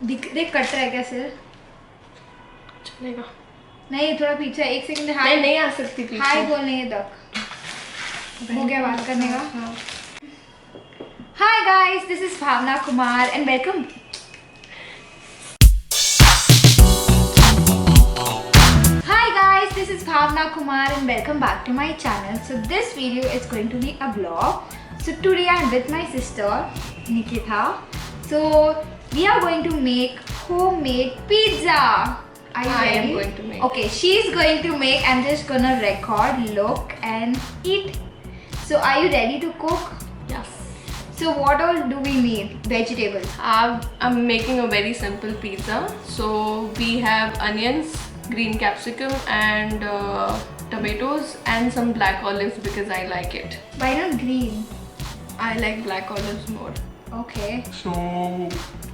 देख कट रहा है क्या सिर? चलेगा नहीं, थोड़ा पीछे, एक सेकंड। हाय नहीं आ सकती पीछे। हाय बोलने तक हो गया बात करने का। Hi guys, this is Bhavana Kumar and welcome. Hi guys, this is Bhavna Kumar and welcome back to my channel. So this video is going to be a vlog. So today I am with my sister Nikita. So we are going to make homemade pizza. Are you ready? I am going to make. Okay, she is going to make. I'm just gonna record, look and eat. So are you ready to cook? Yes. So what all do we need? Vegetables. I'm making a very simple pizza. So we have onions, green capsicum and tomatoes and some black olives because I like it. Why not green? I like black olives more. Okay. So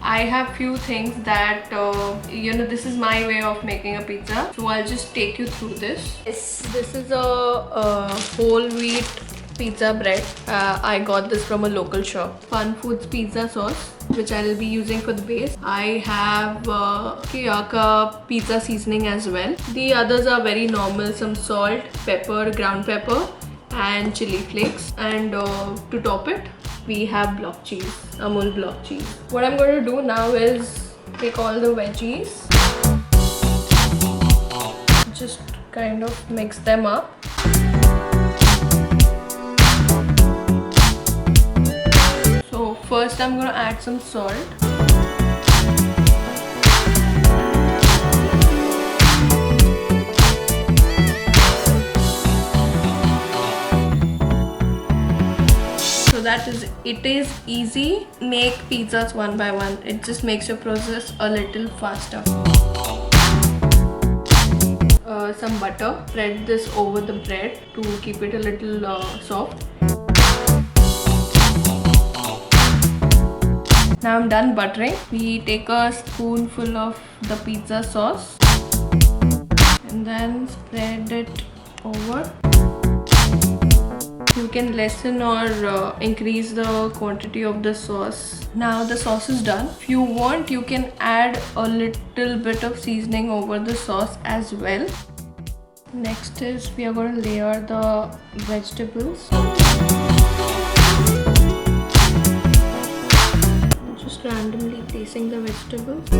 I have few things that this is my way of making a pizza. So I'll just take you through this. This is a whole wheat pizza bread. I got this from a local shop. Fun Foods pizza sauce, which I will be using for the base. I have Kiyaka pizza seasoning as well. The others are very normal, some salt, pepper, ground pepper and chili flakes. And to top it, we have block cheese, Amul block cheese. What I'm going to do now is take all the veggies, just kind of mix them up. So first I'm going to add some salt. So that is, it is easy. Make pizzas one by one. It just makes your process a little faster. Some butter. Spread this over the bread to keep it a little soft. Now I'm done buttering. We take a spoonful of the pizza sauce and then spread it over. You can lessen or increase the quantity of the sauce. Now the sauce is done. If you want, you can add a little bit of seasoning over the sauce as well. Next is we are going to layer the vegetables. Just randomly placing the vegetables.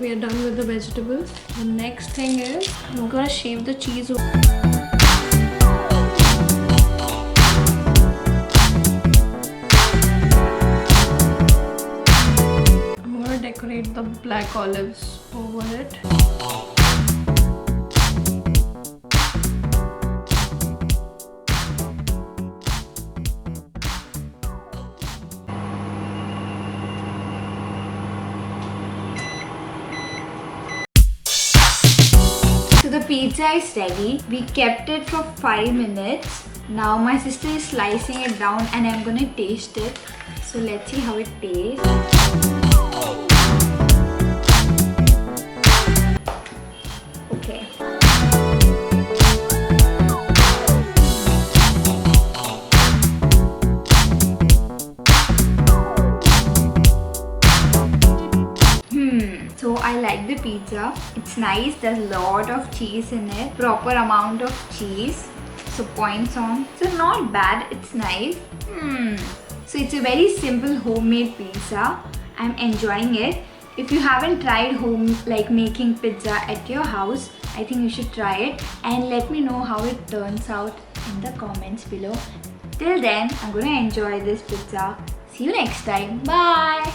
We are done with the vegetables. The next thing is I'm gonna shave the cheese. I'm gonna decorate the black olives over it. So the pizza is ready. We kept it for 5 minutes. Now my sister is slicing it down and I'm gonna taste it. So let's see how it tastes. Okay. So I like the pizza. It's nice. There's a lot of cheese in it. Proper amount of cheese. So points on. So not bad. It's nice. So it's a very simple homemade pizza. I'm enjoying it. If you haven't tried making pizza at your house, I think you should try it and let me know how it turns out in the comments below. Till then, I'm gonna enjoy this pizza. See you next time. Bye.